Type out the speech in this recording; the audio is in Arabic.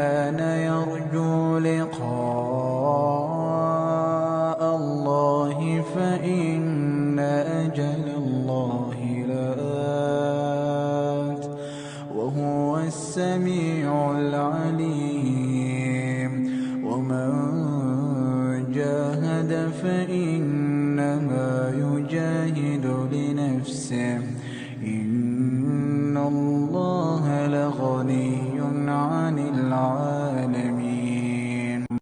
كان يرجو لقاء الله فإن أجل الله لآت وهو السميع العليم ومن جاهد فإنما يجاهد لنفسه إن الله